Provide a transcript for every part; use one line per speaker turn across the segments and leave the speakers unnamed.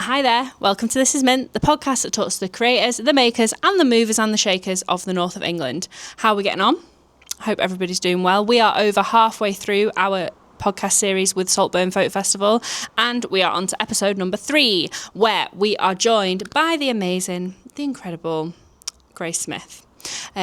Hi there, welcome to This Is Mint, the podcast that talks to the creators, the makers and the movers and the shakers of the north of England. How are we getting on? I hope everybody's doing well. We are over halfway through our podcast series with Saltburn Folk Festival, and we are on to episode number 3, where we are joined by the amazing, the incredible Grace Smith.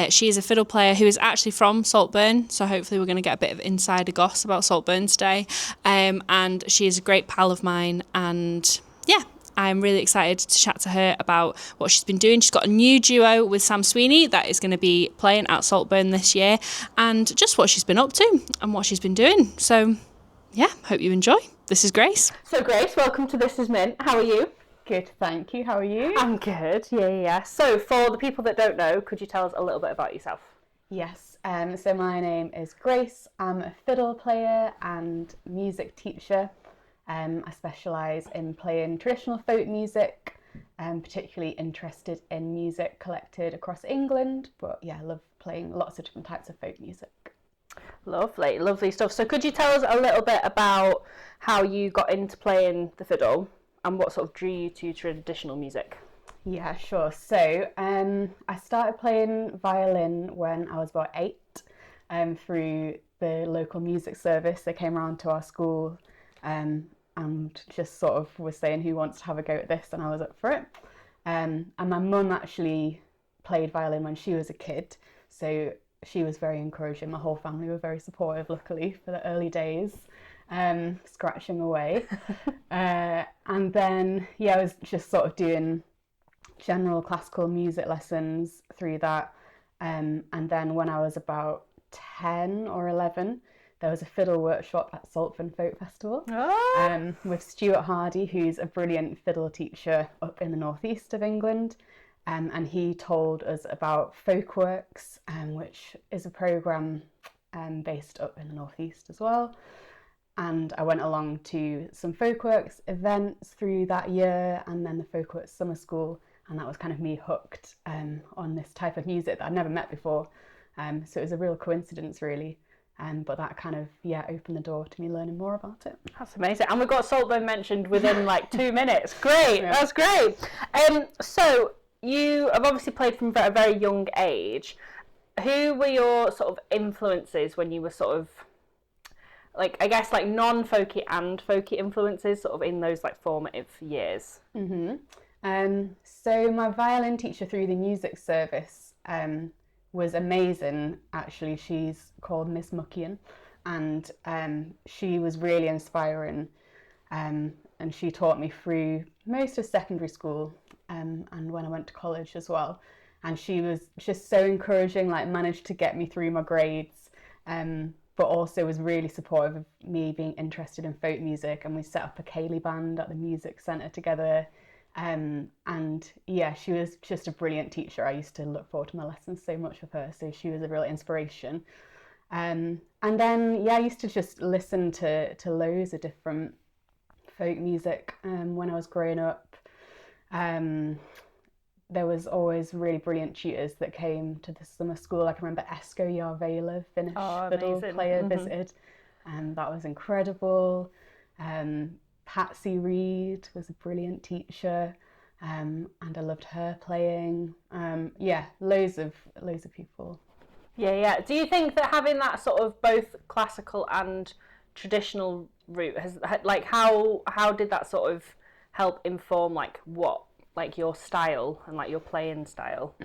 She is a fiddle player who is actually from Saltburn, so hopefully we're going to get a bit of insider goss about Saltburn today. And she is a great pal of mine, and yeah, I'm really excited to chat to her about what she's been doing. She's got a new duo with Sam Sweeney that is going to be playing at Saltburn this year, and just what she's been up to and what she's been doing. So yeah, hope you enjoy. This is Grace.
So Grace, welcome to This Is Mint. How are you?
Good, thank you. How are you?
I'm good, yeah. So for the people that don't know, could you tell us a little bit about yourself?
Yes, so my name is Grace. I'm a fiddle player and music teacher. I specialise in playing traditional folk music. I'm particularly interested in music collected across England, but yeah, I love playing lots of different types of folk music.
Lovely stuff. So could you tell us a little bit about how you got into playing the fiddle and what sort of drew you to traditional music?
Yeah, sure. So I started playing violin when I was about 8 through the local music service. They came around to our school and just sort of was saying, who wants to have a go at this? And I was up for it. And my mum actually played violin when she was a kid, so she was very encouraging. My whole family were very supportive, luckily, for the early days, scratching away. And then, yeah, I was just sort of doing general classical music lessons through that. And then when I was about 10 or 11, there was a fiddle workshop at Saltburn Folk Festival with Stuart Hardy, who's a brilliant fiddle teacher up in the northeast of England. And he told us about Folkworks, which is a programme based up in the northeast as well. And I went along to some Folkworks events through that year, and then the Folkworks summer school, and that was kind of me hooked on this type of music that I'd never met before. So it was a real coincidence, really. But that kind of, opened the door to me learning more about it.
That's amazing. And we've got Saltburn mentioned within like 2 minutes. Great, yeah. That's great. So you have obviously played from a very young age. Who were your sort of influences when you were sort of, like, I guess, like non-folky and folky influences sort of in those like formative years?
So my violin teacher through the music service was amazing, actually. She's called Miss Muckian, and she was really inspiring, and she taught me through most of secondary school and when I went to college as well. And she was just so encouraging, like managed to get me through my grades, but also was really supportive of me being interested in folk music. And we set up a ceilidh band at the music centre together. And yeah, she was just a brilliant teacher. I used to look forward to my lessons so much with her, so she was a real inspiration. And then, yeah, I used to just listen to loads of different folk music when I was growing up. There was always really brilliant tutors that came to the summer school. I can remember Esko Jarvela, Finnish fiddle player, visited, and that was incredible. Patsy Reed was a brilliant teacher, and I loved her playing. Loads of people.
Yeah. Do you think that having that sort of both classical and traditional route has, like, how did that sort of help inform like what, like, your style and like your playing style?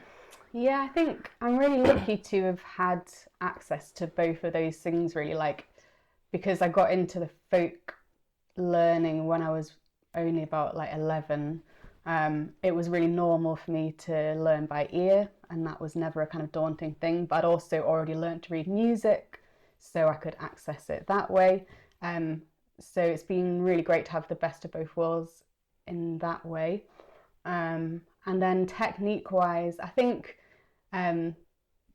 Yeah, I think I'm really lucky to have had access to both of those things, really, like, because I got into the folk learning when I was only about like 11. It was really normal for me to learn by ear, and that was never a kind of daunting thing, but I'd also already learned to read music, so I could access it that way. So it's been really great to have the best of both worlds in that way. And then technique wise, I think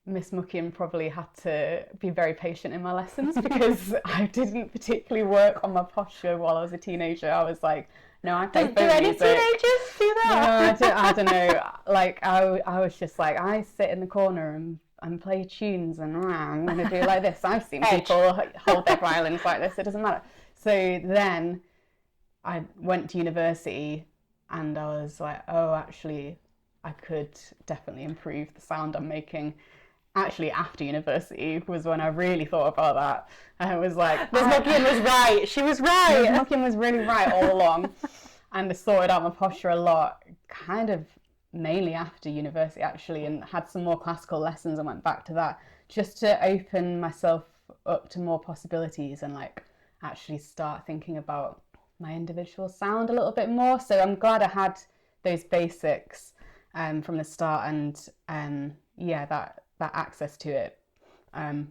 Miss Muckian probably had to be very patient in my lessons because I didn't particularly work on my posture while I was a teenager. I was like, no, I play folk music.
Do any teenagers do that?
No, I don't know. Like, I was just like, I sit in the corner and play tunes and I'm going to do like this. I've seen people hold their violins like this. It doesn't matter. So then I went to university and I was like, oh, actually, I could definitely improve the sound I'm making. Actually, after university was when I really thought about that. I was like,
Ms. Muckian was right. She was right.
Ms. Muckian was really right all along. And I sorted out my posture a lot, kind of mainly after university, actually, and had some more classical lessons and went back to that just to open myself up to more possibilities and like actually start thinking about my individual sound a little bit more. So I'm glad I had those basics from the start, and that access to it.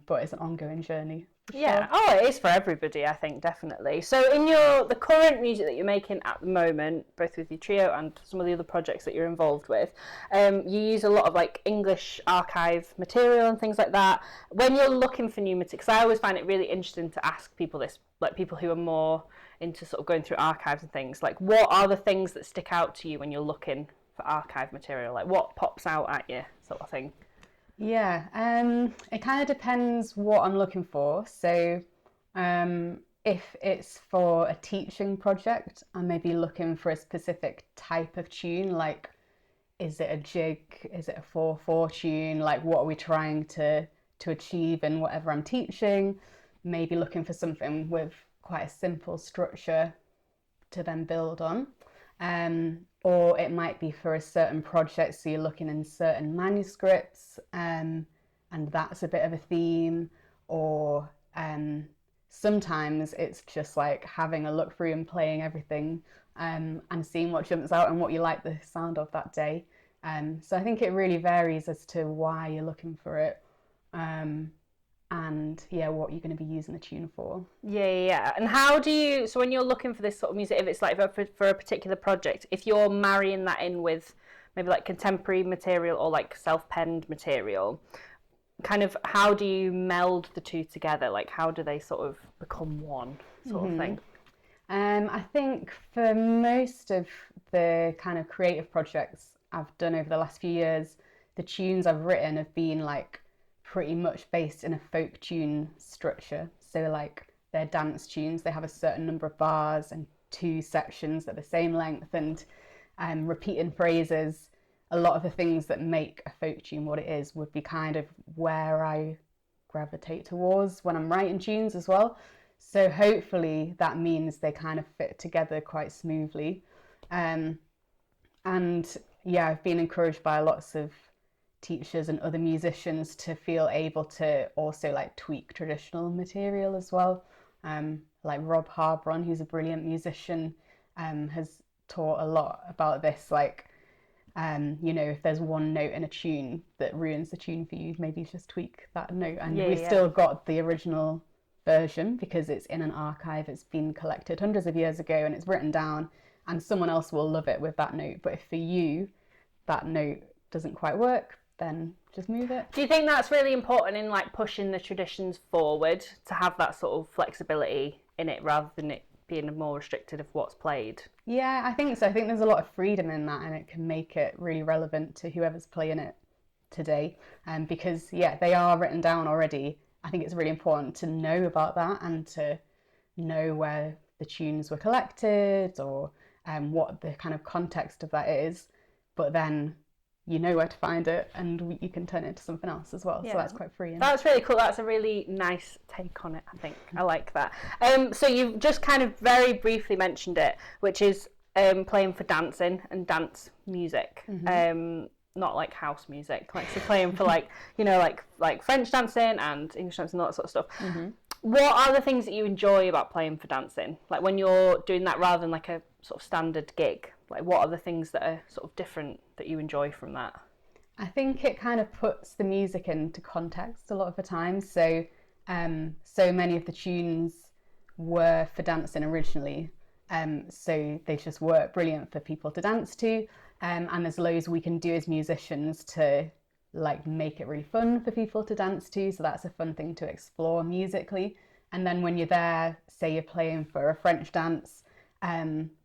But it's an ongoing journey.
Yeah.
Sure.
Oh, it is for everybody, I think, definitely. So in the current music that you're making at the moment, both with your trio and some of the other projects that you're involved with, you use a lot of like English archive material and things like that. When you're looking for new material, because I always find it really interesting to ask people this, like people who are more into sort of going through archives and things, like what are the things that stick out to you when you're looking for archive material? Like what pops out at you, sort of thing?
Yeah, it kind of depends what I'm looking for. So if it's for a teaching project, I may be looking for a specific type of tune, like is it a jig, is it a 4/4 tune, like what are we trying to achieve in whatever I'm teaching. Maybe looking for something with quite a simple structure to then build on. Or it might be for a certain project, so you're looking in certain manuscripts, and that's a bit of a theme. Or sometimes it's just like having a look through and playing everything, and seeing what jumps out and what you like the sound of that day. So I think it really varies as to why you're looking for it. And yeah, what you're going to be using the tune for.
Yeah. And how do you, so when you're looking for this sort of music, if it's like for a particular project, if you're marrying that in with maybe like contemporary material or like self-penned material, kind of how do you meld the two together? Like how do they sort of become one sort of thing?
I think for most of the kind of creative projects I've done over the last few years, the tunes I've written have been like pretty much based in a folk tune structure. So like they're dance tunes, they have a certain number of bars and 2 sections at the same length, and repeating phrases. A lot of the things that make a folk tune what it is would be kind of where I gravitate towards when I'm writing tunes as well. So hopefully that means they kind of fit together quite smoothly. And yeah, I've been encouraged by lots of teachers and other musicians to feel able to also like tweak traditional material as well. Like Rob Harbron, who's a brilliant musician, has taught a lot about this, like if there's one note in a tune that ruins the tune for you, maybe just tweak that note, and we've still got the original version because it's in an archive, it's been collected hundreds of years ago and it's written down, and someone else will love it with that note. But if for you that note doesn't quite work, then just move it.
Do you think that's really important in like pushing the traditions forward, to have that sort of flexibility in it rather than it being more restricted of what's played?
Yeah, I think so. I think there's a lot of freedom in that, and it can make it really relevant to whoever's playing it today. Because they are written down already. I think it's really important to know about that and to know where the tunes were collected, or what the kind of context of that is. But then you know where to find it, and you can turn it into something else as well. Yeah. So that's quite freeing.
That's really cool. That's a really nice take on it, I think. I like that. So you've just kind of very briefly mentioned it, which is playing for dancing and dance music. Not like house music, like so playing for like, like French dancing and English dancing and all that sort of stuff. What are the things that you enjoy about playing for dancing? Like when you're doing that rather than like a sort of standard gig, like what are the things that are sort of different that you enjoy from that?
I think it kind of puts the music into context a lot of the time. So so many of the tunes were for dancing originally, so they just work brilliant for people to dance to, and there's loads we can do as musicians to like make it really fun for people to dance to. So that's a fun thing to explore musically. And then when you're there, say you're playing for a French dance,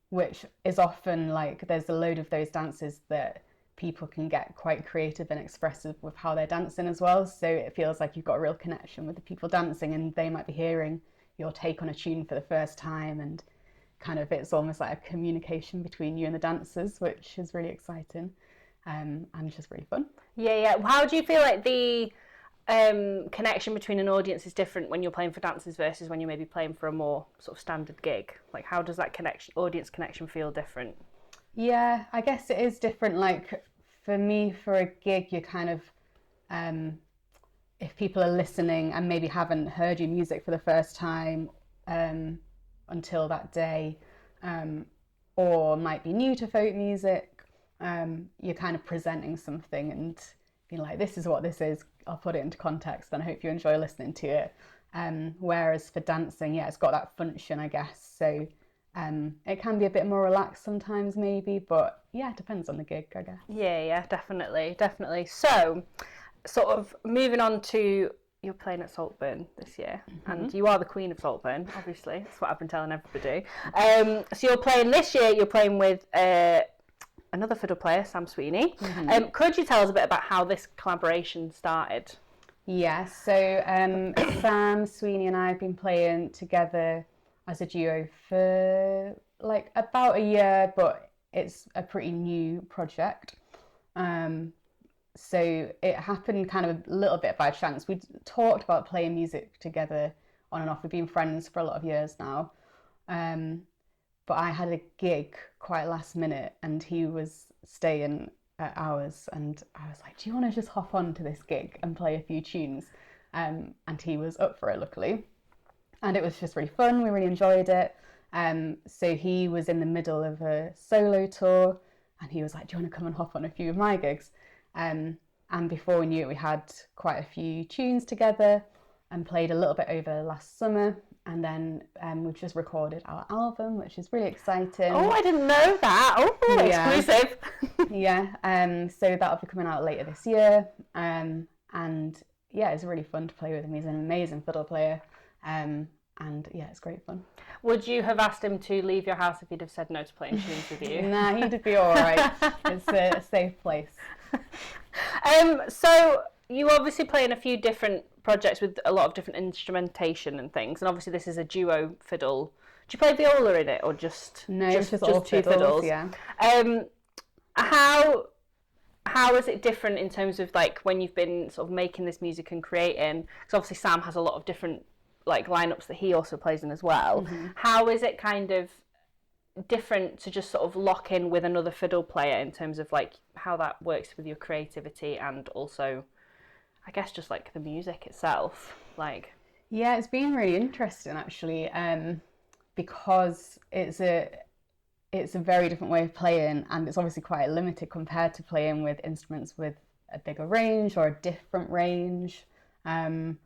which is often like there's a load of those dances that people can get quite creative and expressive with how they're dancing as well. So it feels like you've got a real connection with the people dancing, and they might be hearing your take on a tune for the first time, and it's almost like a communication between you and the dancers, which is really exciting, and just really fun.
Yeah. How do you feel like the connection between an audience is different when you're playing for dancers versus when you're maybe playing for a more sort of standard gig? Like, how does that audience connection feel different?
Yeah, I guess it is different. Like, for me, for a gig, you're kind of, if people are listening and maybe haven't heard your music for the first time until that day, or might be new to folk music, you're kind of presenting something and being like, this is what this is, I'll put it into context and I hope you enjoy listening to it. Whereas for dancing, yeah, it's got that function, I guess. So it can be a bit more relaxed sometimes maybe, but yeah, it depends on the gig, I guess.
Yeah, definitely. So, sort of moving on to, you're playing at Saltburn this year, and you are the queen of Saltburn, obviously. That's what I've been telling everybody. So you're playing this year, you're playing with another fiddle player, Sam Sweeney. Could you tell us a bit about how this collaboration started?
Yeah, so Sam Sweeney and I have been playing together as a duo for like about a year, but it's a pretty new project. So it happened kind of a little bit by chance. We'd talked about playing music together on and off. We've been friends for a lot of years now. But I had a gig quite last minute and he was staying at ours and I was like, do you want to just hop on to this gig and play a few tunes? And he was up for it, luckily. And it was just really fun. We really enjoyed it. So he was in the middle of a solo tour and he was like, do you want to come and hop on a few of my gigs? And before we knew it, we had quite a few tunes together and played a little bit over last summer. And then we've just recorded our album, which is really exciting.
Oh, I didn't know that. Oh,
yeah.
Exclusive.
Yeah, so that'll be coming out later this year. And yeah, it's really fun to play with him. He's an amazing fiddle player. And yeah, it's great fun.
Would you have asked him to leave your house if he'd have said no to playing tunes with you?
Nah, he'd be all right. It's a safe place.
So you obviously play in a few different projects with a lot of different instrumentation and things, and obviously this is a duo fiddle. Do you play viola in it, or just
no?
Just
all
two fiddles.
Yeah.
How is it different in terms of like when you've been sort of making this music and creating? Because obviously Sam has a lot of different like lineups that he also plays in as well. How is it kind of different to just sort of lock in with another fiddle player in terms of like how that works with your creativity and also I guess just like the music itself? Like,
yeah, it's been really interesting actually, because it's a very different way of playing and it's obviously quite limited compared to playing with instruments with a bigger range or a different range and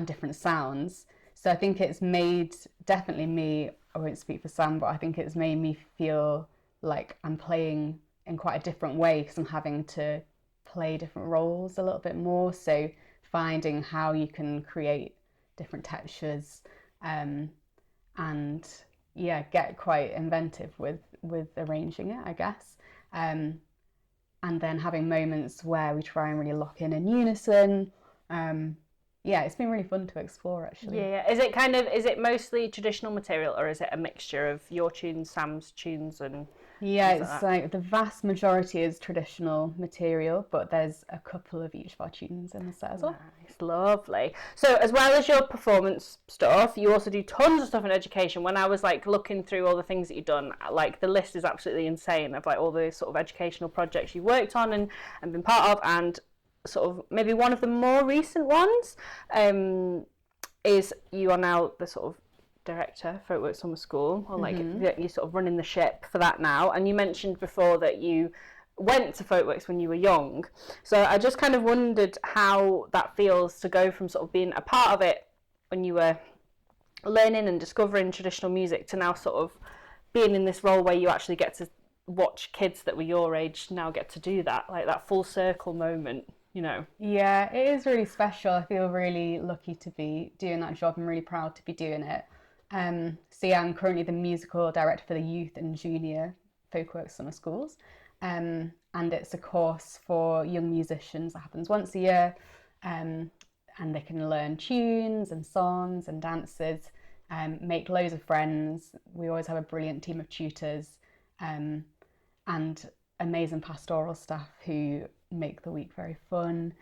different sounds. So I think it's made definitely me, I won't speak for Sam, but I think it's made me feel like I'm playing in quite a different way because I'm having to play different roles a little bit more. So finding how you can create different textures and yeah, get quite inventive with arranging it, I guess. And then having moments where we try and really lock in unison. Yeah, it's been really fun to explore actually.
Yeah. Is it mostly traditional material or is it a mixture of your tunes, Sam's tunes and
yeah, it's like the vast majority is traditional material, but there's a couple of each of our tunes in the set as well.
Nice, lovely. So as well as your performance stuff, you also do tons of stuff in education. When I was like looking through all the things that you've done, like the list is absolutely insane of like all the sort of educational projects you've worked on and been part of, and sort of maybe one of the more recent ones is you are now the sort of director for Folkworks Summer School, or like you're sort of running the ship for that now. And you mentioned before that you went to Folkworks when you were young, so I just kind of wondered how that feels to go from sort of being a part of it when you were learning and discovering traditional music to now sort of being in this role where you actually get to watch kids that were your age now get to do that, like that full circle moment, you know.
Yeah, it is really special. I feel really lucky to be doing that job. I'm really proud to be doing it. So yeah, I'm currently the musical director for the youth and junior Folkworks Summer Schools, and it's a course for young musicians that happens once a year, and they can learn tunes and songs and dances. make loads of friends. We always have a brilliant team of tutors, and amazing pastoral staff who make the week very fun.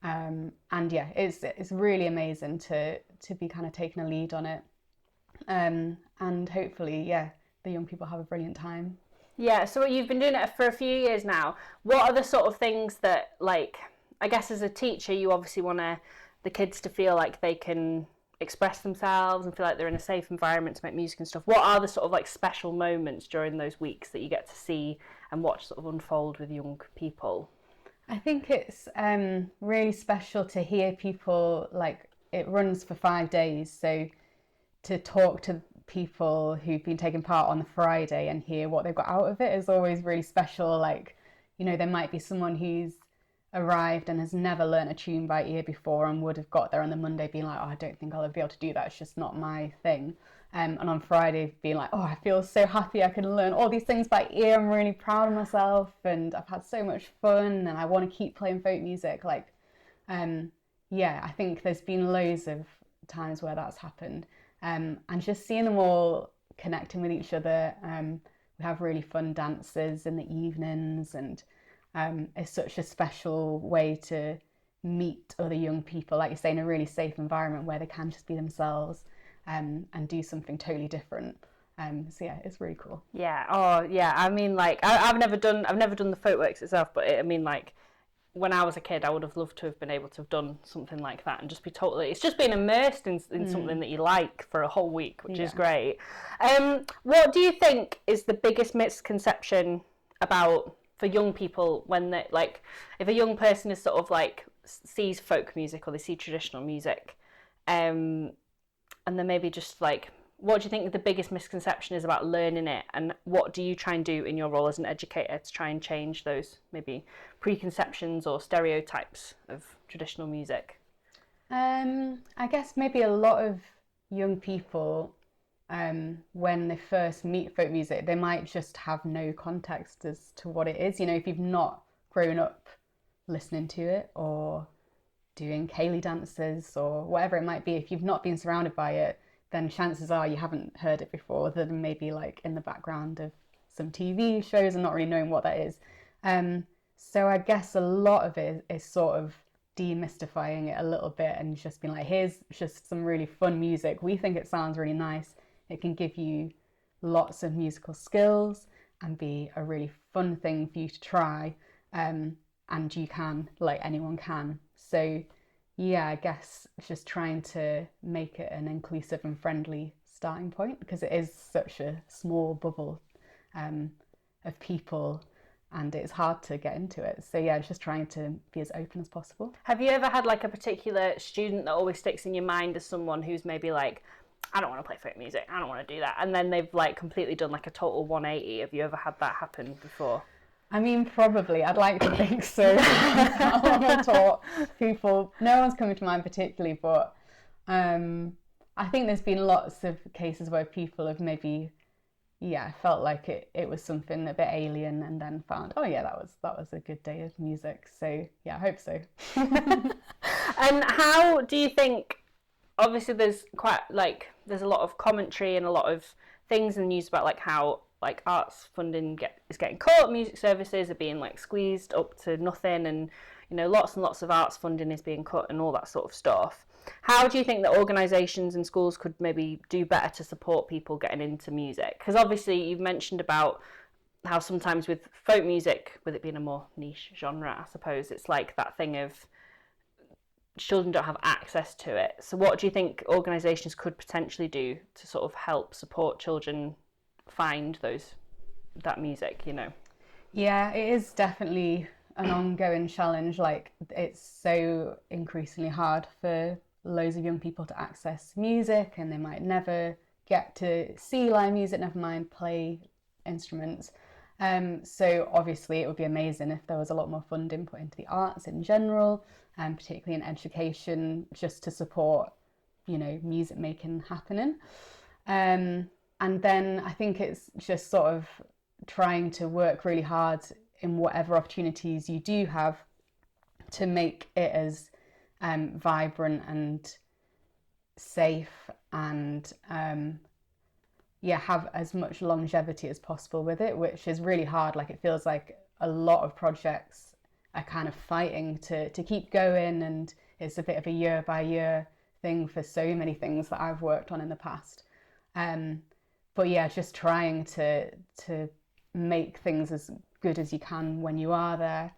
And yeah, it's really amazing to be kind of taking a lead on it. And hopefully, yeah, the young people have a brilliant time.
Yeah, so you've been doing it for a few years now. What are the sort of things that, like, I guess as a teacher, you obviously want the kids to feel like they can express themselves and feel like they're in a safe environment to make music and stuff. What are the sort of like special moments during those weeks that you get to see and watch sort of unfold with young people?
I think it's really special to hear people, like, it runs for 5 days, so to talk to people who've been taking part on the Friday and hear what they've got out of it is always really special. Like, you know, there might be someone who's arrived and has never learnt a tune by ear before and would have got there on the Monday being like, oh, I don't think I'll ever be able to do that, it's just not my thing. And on Friday being like, oh, I feel so happy I can learn all these things by ear, I'm really proud of myself and I've had so much fun and I want to keep playing folk music. Like, yeah, I think there's been loads of times where that's happened. And just seeing them all connecting with each other. We have really fun dances in the evenings, and it's such a special way to meet other young people, like you say, in a really safe environment where they can just be themselves and do something totally different. So yeah, it's really cool.
Yeah. Oh yeah. I mean, like, I've never done the Folkworks itself, but I mean, like, when I was a kid, I would have loved to have been able to have done something like that and just be totally, it's just being immersed in something that you like for a whole week, which is great. What do you think is the biggest misconception for young people when they, like, if a young person is sort of like sees folk music or they see traditional music, and then maybe just like, what do you think the biggest misconception is about learning it, and what do you try and do in your role as an educator to try and change those maybe preconceptions or stereotypes of traditional music?
I guess maybe a lot of young people, when they first meet folk music, they might just have no context as to what it is. You know, if you've not grown up listening to it or doing ceilidh dances or whatever it might be, if you've not been surrounded by it, then chances are you haven't heard it before, other than maybe like in the background of some TV shows and not really knowing what that is. So I guess a lot of it is sort of demystifying it a little bit and just being like, here's just some really fun music. We think it sounds really nice. It can give you lots of musical skills and be a really fun thing for you to try. And you can, like anyone can. So yeah, I guess just trying to make it an inclusive and friendly starting point, because it is such a small bubble of people and it's hard to get into it. So yeah, just trying to be as open as possible.
Have you ever had like a particular student that always sticks in your mind as someone who's maybe like, I don't want to play folk music, I don't want to do that, and then they've like completely done like a total 180? Have you ever had that happen before?
I mean, probably. I'd like to think so. I want to taught people. No one's coming to mind particularly, but I think there's been lots of cases where people have maybe, felt like it was something a bit alien, and then found, oh yeah, that was a good day of music. So yeah, I hope so.
And how do you think? Obviously, there's a lot of commentary and a lot of things in the news about like how like arts funding is getting cut, music services are being like squeezed up to nothing, and you know, lots and lots of arts funding is being cut and all that sort of stuff. How do you think that organisations and schools could maybe do better to support people getting into music? Because obviously you've mentioned about how sometimes with folk music, with it being a more niche genre, I suppose, it's like that thing of children don't have access to it. So what do you think organisations could potentially do to sort of help support children find that music, you know?
Yeah, it is definitely an ongoing challenge. Like, it's so increasingly hard for loads of young people to access music, and they might never get to see live music, never mind play instruments. So obviously it would be amazing if there was a lot more funding put into the arts in general, and particularly in education, just to support, you know, music making happening. And then I think it's just sort of trying to work really hard in whatever opportunities you do have to make it as vibrant and safe and have as much longevity as possible with it, which is really hard. Like, it feels like a lot of projects are kind of fighting to keep going, and it's a bit of a year by year thing for so many things that I've worked on in the past. But yeah, just trying to make things as good as you can when you are there,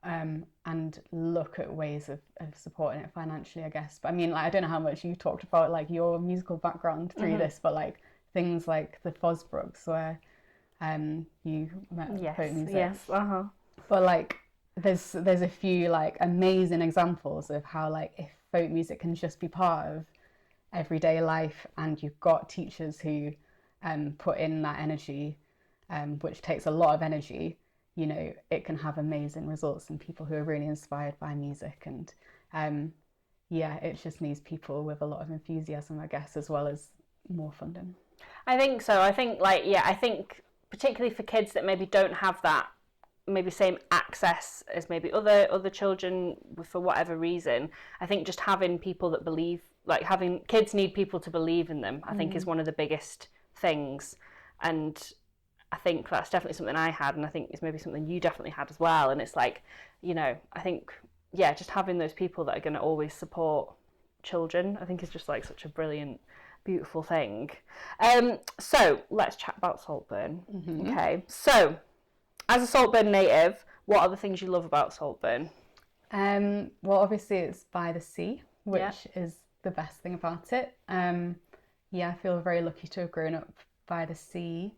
and look at ways of supporting it financially, I guess. But I mean, like, I don't know how much you talked about like your musical background through this, but like things like the Folkworks, where you met folk music.
Yes.
But like there's a few like amazing examples of how like if folk music can just be part of everyday life, and you've got teachers who put in that energy, which takes a lot of energy, you know, it can have amazing results and people who are really inspired by music. And it just needs people with a lot of enthusiasm, I guess, as well as more funding.
I think so. I think I think particularly for kids that maybe don't have that maybe same access as maybe other children for whatever reason, I think just having people that believe, like having kids need people to believe in them, I think is one of the biggest things. And I think that's definitely something I had, and I think it's maybe something you definitely had as well. And it's like, you know, I think, just having those people that are going to always support children, I think is just like such a brilliant, beautiful thing. So let's chat about Saltburn. Okay, so as a Saltburn native, what are the things you love about Saltburn?
Well, obviously it's by the sea, which is the best thing about it. I feel very lucky to have grown up by the sea.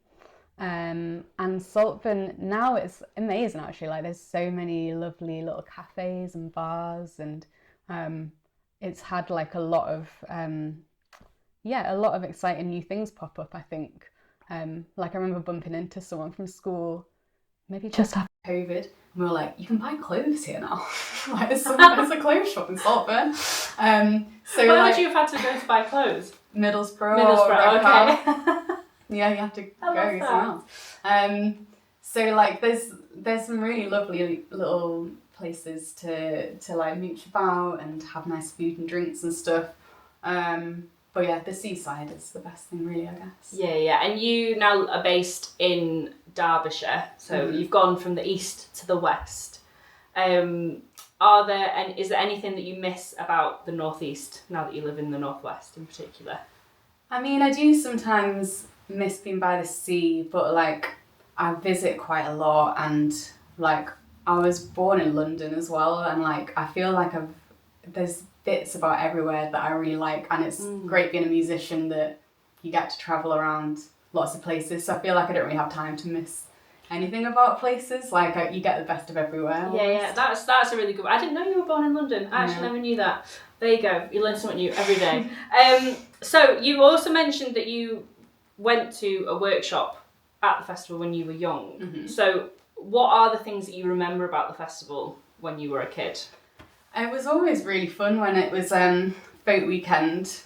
And Saltburn now, it's amazing actually. Like, there's so many lovely little cafes and bars, and it's had like a lot of exciting new things pop up, I think. Like, I remember bumping into someone from school maybe just after COVID, and we were like, you can buy clothes here now. Like, there's a clothes shop in Saltburn. So
where would you have had to go to buy clothes?
Middlesbrough,
okay.
Yeah, you have to go somewhere else. So like there's some really lovely little places to like mooch about and have nice food and drinks and stuff. But yeah, the seaside is the best thing really, I guess.
Yeah. And you now are based in Derbyshire, so you've gone from the east to the west. Is there anything that you miss about the northeast now that you live in the northwest in particular?
I mean, I do sometimes miss being by the sea, but like I visit quite a lot, and like I was born in London as well, and like I feel like there's bits about everywhere that I really like, and it's great being a musician that you get to travel around lots of places, so I feel like I don't really have time to miss anything about places. Like, you get the best of everywhere.
Yeah, that's a really good one. I didn't know you were born in London. I actually never knew that. There you go, you learn something new every day. So you also mentioned that you went to a workshop at the festival when you were young. So what are the things that you remember about the festival when you were a kid?
It was always really fun when it was folk weekend.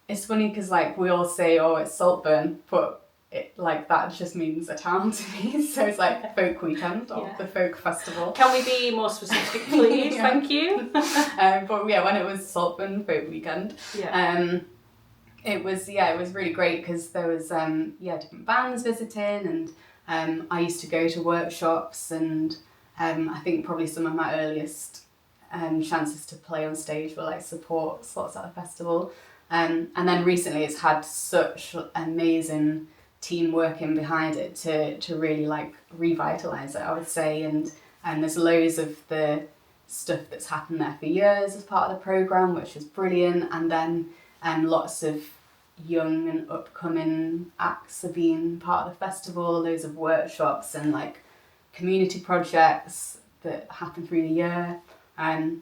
It's funny because like we all say, oh, it's Saltburn, but it, like, that just means a town to me. So it's like folk weekend or the folk festival.
Can we be more specific, please? Thank you.
But yeah, when it was Saltburn folk weekend, it was really great because there was different bands visiting, and I used to go to workshops, and I think probably some of my earliest chances to play on stage were like support slots at the festival. And then recently it's had such amazing team working behind it to really like revitalise it, I would say, and there's loads of the stuff that's happened there for years as part of the programme, which is brilliant, and then lots of young and upcoming acts have been part of the festival, loads of workshops and like community projects that happen through the year.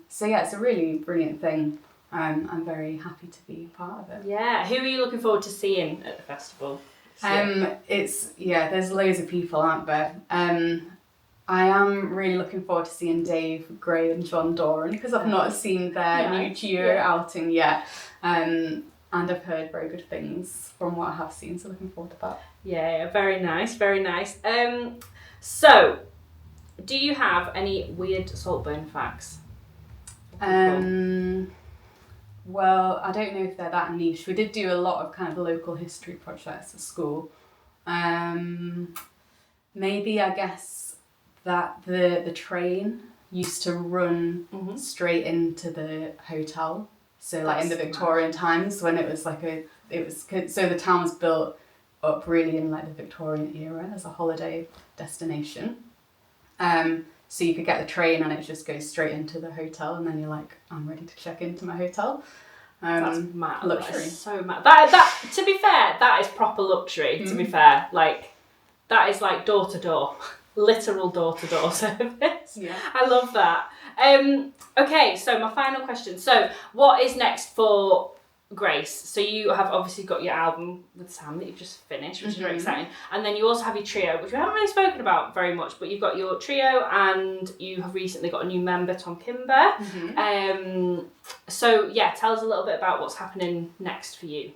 So yeah, it's a really brilliant thing. I'm very happy to be part of it.
Yeah, who are you looking forward to seeing at the festival?
There's loads of people, aren't there? I am really looking forward to seeing Dave Gray and John Doran because I've not seen their new duo outing yet. And I've heard very good things from what I have seen, so looking forward to that.
Yeah, very nice, very nice. So, do you have any weird Saltburn facts?
Well, I don't know if they're that niche. We did do a lot of kind of local history projects at school. Maybe I guess that the train used to run straight into the hotel. So like in the Victorian times when it was so the town was built up really in like the Victorian era as a holiday destination. So you could get the train and it just goes straight into the hotel, and then you're like, I'm ready to check into my hotel.
That's mad.
Luxury.
That is so mad. That to be fair, that is proper luxury. To be fair, like that is like door to door, literal door to door service.
Yeah.
I love that. Okay, so my final question. So, what is next for Grace? So you have obviously got your album with Sam that you've just finished, which is very exciting, and then you also have your trio, which we haven't really spoken about very much, but you've got your trio and you have recently got a new member, Tom Kimber. So yeah, tell us a little bit about what's happening next for you.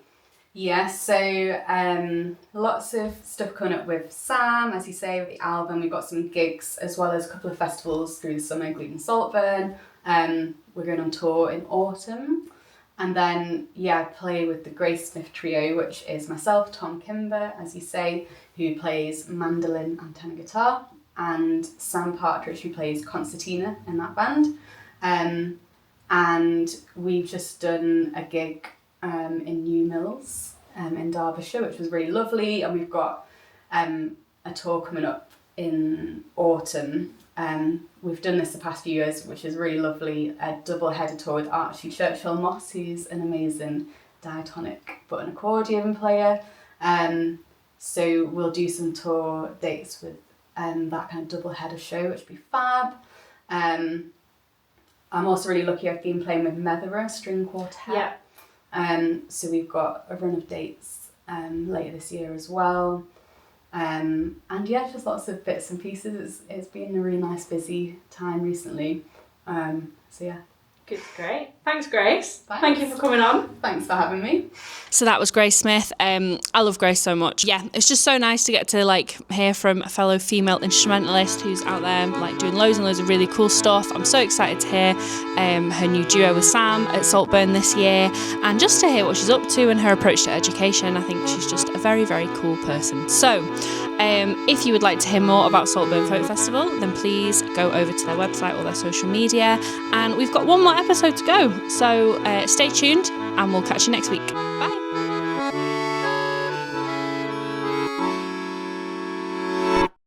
Yeah, so lots of stuff coming up with Sam, as you say, with the album. We've got some gigs as well as a couple of festivals through the summer, including Saltburn. We're going on tour in autumn. And then, I play with the Grace Smith Trio, which is myself, Tom Kimber, as you say, who plays mandolin and tenor guitar, and Sam Partridge, who plays concertina in that band. And we've just done a gig in New Mills in Derbyshire, which was really lovely, and we've got a tour coming up in autumn. We've done this the past few years, which is really lovely, a double-headed tour with Archie Churchill Moss, who's an amazing diatonic button accordion player. So we'll do some tour dates with that kind of double-header show, which would be fab. I'm also really lucky, I've been playing with Methera String Quartet. So we've got a run of dates later this year as well. And just lots of bits and pieces. It's been a really nice, busy time recently.
Good, great. Thanks, Grace.
Thanks.
Thank you for coming on.
Thanks for having me.
So that was Grace Smith. I love Grace so much. Yeah, it's just so nice to get to hear from a fellow female instrumentalist who's out there doing loads and loads of really cool stuff. I'm so excited to hear her new duo with Sam at Saltburn this year, and just to hear what she's up to and her approach to education. I think she's just a very, very cool person. So if you would like to hear more about Saltburn Folk Festival, then please go over to their website or their social media, and we've got one more episode to go. So stay tuned and we'll catch you next week. Bye.